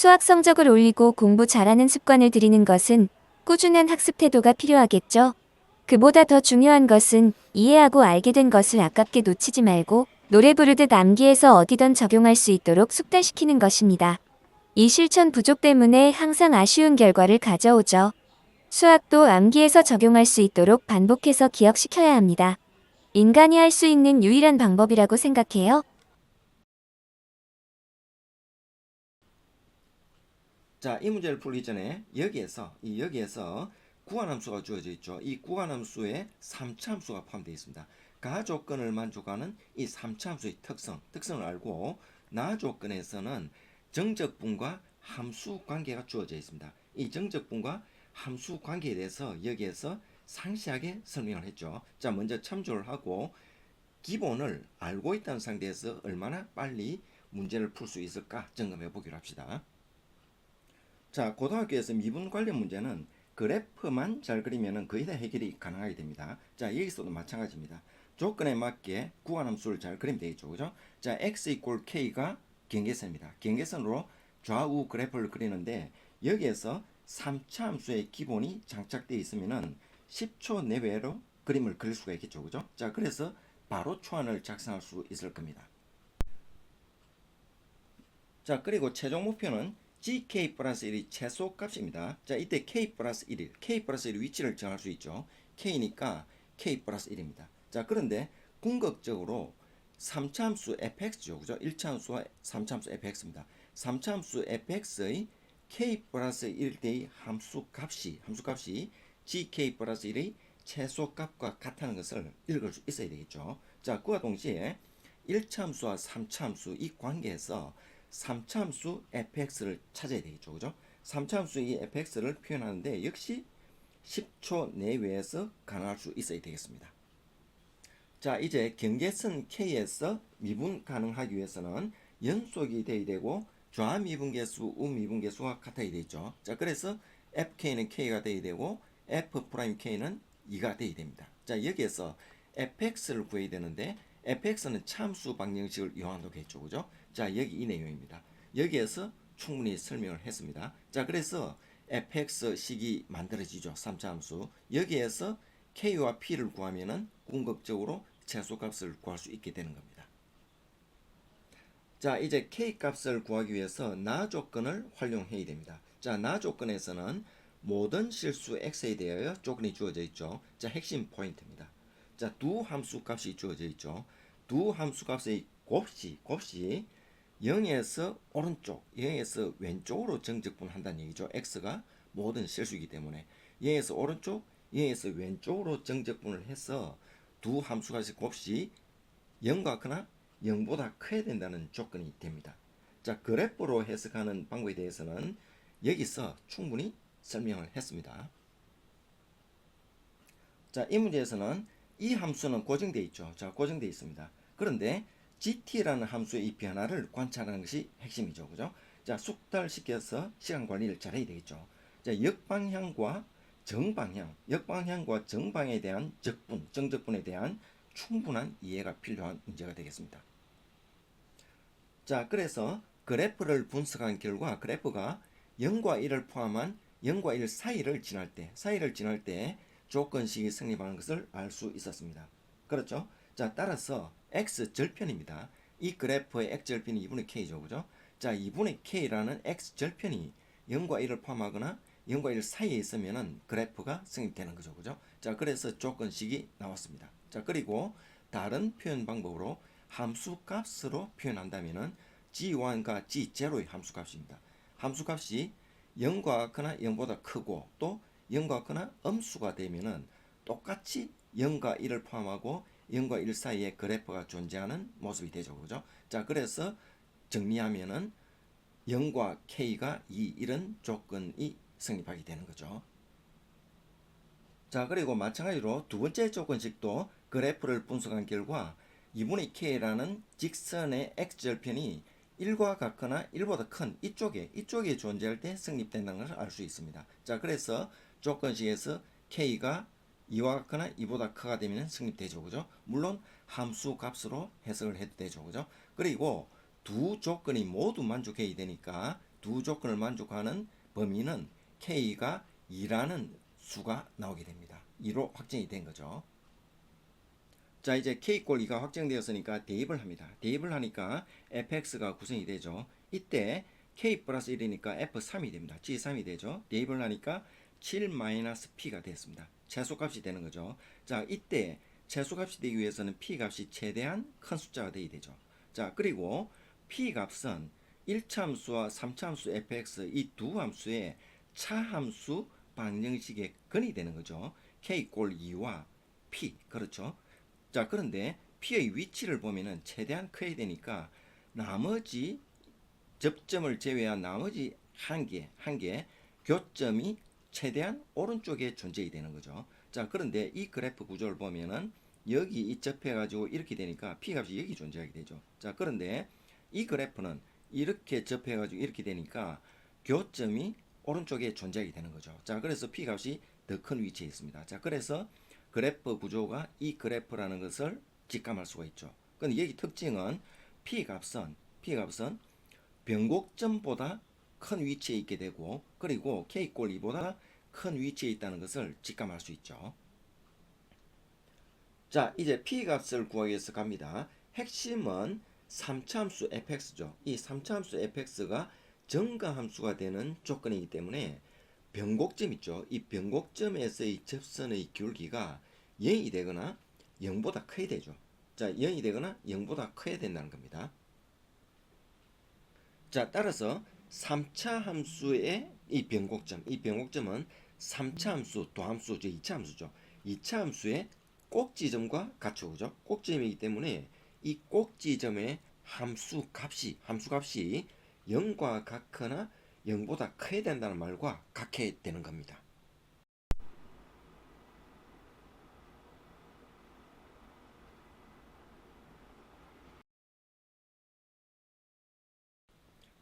수학 성적을 올리고 공부 잘하는 습관을 들이는 것은 꾸준한 학습 태도가 필요하겠죠. 그보다 더 중요한 것은 이해하고 알게 된 것을 아깝게 놓치지 말고 노래 부르듯 암기해서 어디든 적용할 수 있도록 숙달시키는 것입니다. 이 실천 부족 때문에 항상 아쉬운 결과를 가져오죠. 수학도 암기해서 적용할 수 있도록 반복해서 기억시켜야 합니다. 인간이 할 수 있는 유일한 방법이라고 생각해요. 자, 이 문제를 풀기 전에 여기에서 구간함수가 주어져 있죠. 이 구간함수에 3차 함수가 포함되어 있습니다. 가 조건을 만족하는 이 3차 함수의 특성을 알고 나 조건에서는 정적분과 함수 관계가 주어져 있습니다. 이 정적분과 함수 관계에 대해서 여기에서 상세하게 설명을 했죠. 자, 먼저 참조를 하고 기본을 알고 있다는 상태에서 얼마나 빨리 문제를 풀 수 있을까 점검해 보기로 합시다. 자, 고등학교에서 미분 관련 문제는 그래프만 잘 그리면 거의 다 해결이 가능하게 됩니다. 자, 여기서도 마찬가지입니다. 조건에 맞게 구간함수를 잘 그리면 되겠죠. 그죠? 자, x 이퀄 k가 경계선입니다. 경계선으로 좌우 그래프를 그리는데 여기에서 3차 함수의 기본이 장착되어 있으면은 10초 내외로 그림을 그릴 수가 있겠죠. 그죠? 자, 그래서 바로 초안을 작성할 수 있을 겁니다. 자, 그리고 최종 목표는 gk 플러스 1이 최소값입니다. 자, 이때 k 플러스 1일, k 플러스 1 위치를 정할 수 있죠. k니까 k 플러스 1입니다. 자, 그런데 궁극적으로 3차 함수 fx죠. 그죠? 1차 함수와 3차 함수 fx입니다. 3차 함수 fx의 k 플러스 1대의 함수값이 gk 플러스 1의 최소값과 같다는 것을 읽을 수 있어야 되겠죠. 자, 그와 동시에 1차 함수와 3차 함수 이 관계에서 3차 함수 fx를 찾아야 되겠죠. 그죠? 3차 함수 이 fx를 표현하는데 역시 10초 내외에서 가능할 수 있어야 되겠습니다. 자, 이제 경계선 K에서 미분 가능하기 위해서는 연속이 돼야 되고 좌미분계수, 우미분계수가 같아야 되죠. 자, 그래서 fk는 k가 돼야 되고 f'k는 2가 돼야 됩니다. 자, 여기에서 fx를 구해야 되는데 fx는 참수 방정식을 이용한다고 했죠. 그죠? 자, 여기 이 내용입니다. 여기에서 충분히 설명을 했습니다. 자, 그래서 fx식이 만들어지죠. 3차 함수. 여기에서 k와 p를 구하면은 궁극적으로 최소값을 구할 수 있게 되는 겁니다. 자, 이제 k 값을 구하기 위해서 나 조건을 활용해야 됩니다. 자, 나 조건에서는 모든 실수 x에 대하여 조건이 주어져 있죠. 자, 핵심 포인트입니다. 자, 두 함수 값이 주어져 있죠. 두 함수 값의 곱이 0에서 오른쪽, 0에서 왼쪽으로 정적분한다는 얘기죠. x가 모든 실수이기 때문에 0에서 오른쪽, 0에서 왼쪽으로 정적분을 해서 두 함수 값의 곱이 0과 같거나 0보다 커야 된다는 조건이 됩니다. 자, 그래프로 해석하는 방법에 대해서는 여기서 충분히 설명을 했습니다. 자, 이 문제에서는 이 함수는 고정되어 있죠. 자, 고정되어 있습니다. 그런데 gt라는 함수의 이 변화를 관찰하는 것이 핵심이죠. 그죠? 자, 숙달시켜서 시간 관리를 잘 해야 되겠죠. 자, 역방향과 정방향에 대한 정적분에 대한 충분한 이해가 필요한 문제가 되겠습니다. 자, 그래서 그래프를 분석한 결과 그래프가 0과 1을 포함한 0과 1 사이를 지날 때 조건식이 성립하는 것을 알 수 있었습니다. 그렇죠? 자, 따라서 x절편입니다. 이 그래프의 x절편이 2분의 k죠. 그죠? 자, 2분의 k라는 x절편이 0과 1을 포함하거나 0과 1 사이에 있으면 그래프가 성립되는 거죠. 그죠? 자, 그래서 조건식이 나왔습니다. 자, 그리고 다른 표현 방법으로 함수값으로 표현한다면 g1과 g0의 함수값입니다. 함수값이 0과 같거나 0보다 크고 또 0과 같거나 음수가 되면 똑같이 0과 1을 포함하고 0과 1 사이에 그래프가 존재하는 모습이 되죠. 그죠? 자, 그래서 정리하면은 0과 k가 2 이런 조건이 성립하게 되는 거죠. 자, 그리고 마찬가지로 두 번째 조건식도 그래프를 분석한 결과 2분의 k라는 직선의 x절편이 1과 같거나 1보다 큰 이쪽에 존재할 때 성립된다는 것을 알 수 있습니다. 자, 그래서 조건식에서 k가 2와 같거나 2보다 크가 되면 성립되죠. 그죠? 물론 함수 값으로 해석을 해도 되죠. 그죠? 그리고 두 조건이 모두 만족해야 되니까 두 조건을 만족하는 범위는 K가 2라는 수가 나오게 됩니다. 2로 확정이 된 거죠. 자, 이제 K=2가 확정되었으니까 대입을 합니다. 대입을 하니까 fx가 구성이 되죠. 이때 K 플러스 1이니까 F3이 됩니다. G3이 되죠. 대입을 하니까 7-P가 됐습니다. 최소값이 되는 거죠. 자, 이때 최소값이 되기 위해서는 P값이 최대한 큰 숫자가 되어야 되죠. 자, 그리고 P값은 1차 함수와 3차 함수 fx 이 두 함수의 차함수 방정식의 근이 되는 거죠. K=2와 P, 그렇죠. 자, 그런데 P의 위치를 보면은 최대한 커야 되니까 나머지 접점을 제외한 나머지 한 개 교점이 최대한 오른쪽에 존재해야 되는 거죠. 자, 그런데 이 그래프 구조를 보면은 여기 이 접해가지고 이렇게 되니까 P값이 여기 존재하게 되죠. 자, 그런데 이 그래프는 이렇게 접해가지고 이렇게 되니까 교점이 오른쪽에 존재하게 되는 거죠. 자, 그래서 P값이 더 큰 위치에 있습니다. 자, 그래서 그래프 구조가 이 그래프라는 것을 직감할 수가 있죠. 근데 여기 특징은 P값은 변곡점보다 큰 위치에 있게 되고, 그리고 K=2보다 큰 위치에 있다는 것을 직감할 수 있죠. 자, 이제 P값을 구하기 위해서 갑니다. 핵심은 3차 함수 fx죠. 이 3차 함수 fx가 정가함수가 되는 조건이기 때문에 변곡점 있죠. 이 변곡점에서의 접선의 기울기가 0이 되거나 0보다 커야 되죠. 자, 0이 되거나 0보다 커야 된다는 겁니다. 자, 따라서 3차 함수의 이 변곡점은 3차 함수, 도함수죠. 2차 함수죠. 2차 함수의 꼭지점과 같죠. 그죠? 꼭지점이기 때문에 이 꼭지점의 함수값이 0과 같거나 0보다 커야 된다는 말과 같게 되는 겁니다.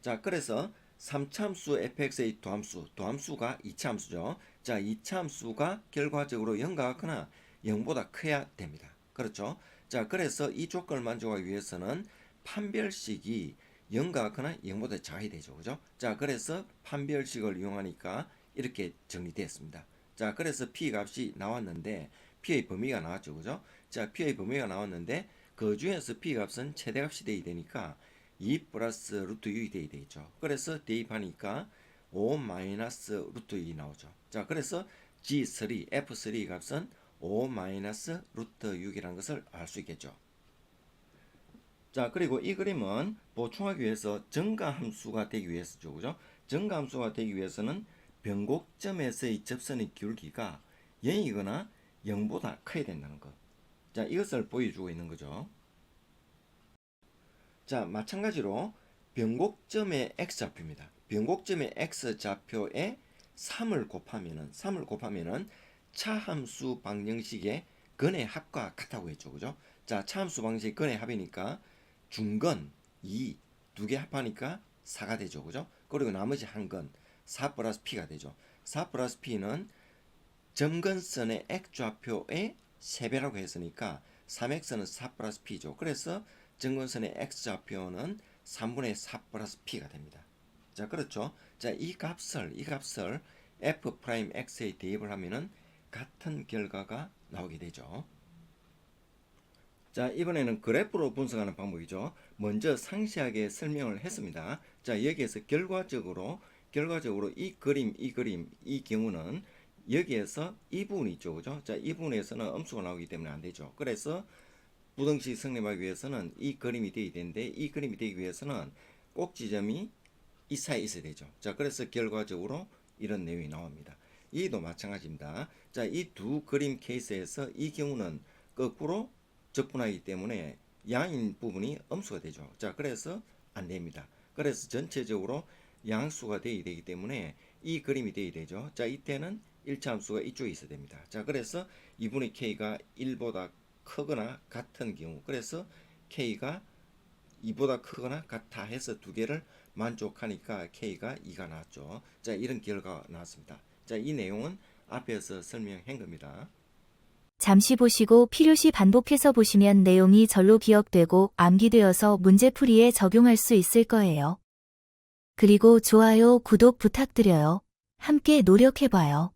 자, 그래서 3차 함수 fx의 도함수가 2차 함수죠. 자, 2차 함수가 결과적으로 0과 같거나 0보다 커야 됩니다. 그렇죠? 자, 그래서 이 조건을 만족하기 위해서는 판별식이 0과 같거나 0보다 작아야 되죠. 그죠? 자, 그래서 판별식을 이용하니까 이렇게 정리되었습니다. 자, 그래서 P 값이 나왔는데 P의 범위가 나왔죠. 그죠? 자, P의 범위가 나왔는데 그 중에서 P 값은 최대값이 돼야 되니까 2 플러스 루트 6이 돼야 되겠죠. 그래서 대입하니까 5 마이너스 루트 2 나오죠. 자, 그래서 G3, F3 값은 5 마이너스 루트 6이라는 것을 알 수 있겠죠. 자, 그리고 이 그림은 보충하기 위해서 정가함수가 되기 위해서죠. 그죠? 정가함수가 되기 위해서는 변곡점에서의 접선의 기울기가 0이거나 0보다 커야 된다는 것. 자, 이것을 보여주고 있는 거죠. 자, 마찬가지로 변곡점의 x좌표입니다. 변곡점의 x좌표에 3을 곱하면은 차함수 방정식의 근의 합과 같다고 했죠. 그죠? 자, 차함수 방정식 근의 합이니까 중근 2, 두 개 합하니까 4가 되죠. 그죠? 그리고 나머지 한 근 4 플러스 p가 되죠. 4 플러스 p는 점근선의 x좌표의 3배라고 했으니까 3x는 4 플러스 p죠. 그래서 점근선의 x좌표는 3분의 4 플러스 p가 됩니다. 자, 그렇죠. 자, 이 값을 f'x에 대입을 하면은 같은 결과가 나오게 되죠. 자, 이번에는 그래프로 분석하는 방법이죠. 먼저 상세하게 설명을 했습니다. 자, 여기에서 결과적으로 이 경우는 여기에서 이 부분이 있죠. 그죠? 자, 이 부분에서는 음수가 나오기 때문에 안 되죠. 그래서 부등식 성립하기 위해서는 이 그림이 되어야 되는데, 이 그림이 되기 위해서는 꼭지점이 이 사이에 있어야 되죠. 자, 그래서 결과적으로 이런 내용이 나옵니다. 이도 마찬가지입니다. 자, 이 두 그림 케이스에서 이 경우는 거꾸로 적분하기 때문에 양인 부분이 음수가 되죠. 자, 그래서 안 됩니다. 그래서 전체적으로 양수가 되어야 되기 때문에 이 그림이 되어야 되죠. 자, 이때는 1차 함수가 이쪽에 있어야 됩니다. 자, 그래서 2분의 k가 1보다 크거나 같은 경우, 그래서 k가 2보다 크거나 같아 해서 두 개를 만족하니까 k가 2가 나왔죠. 자, 이런 결과가 나왔습니다. 자, 이 내용은 앞에서 설명한 겁니다. 잠시 보시고 필요시 반복해서 보시면 내용이 절로 기억되고 암기되어서 문제풀이에 적용할 수 있을 거예요. 그리고 좋아요, 구독 부탁드려요. 함께 노력해봐요.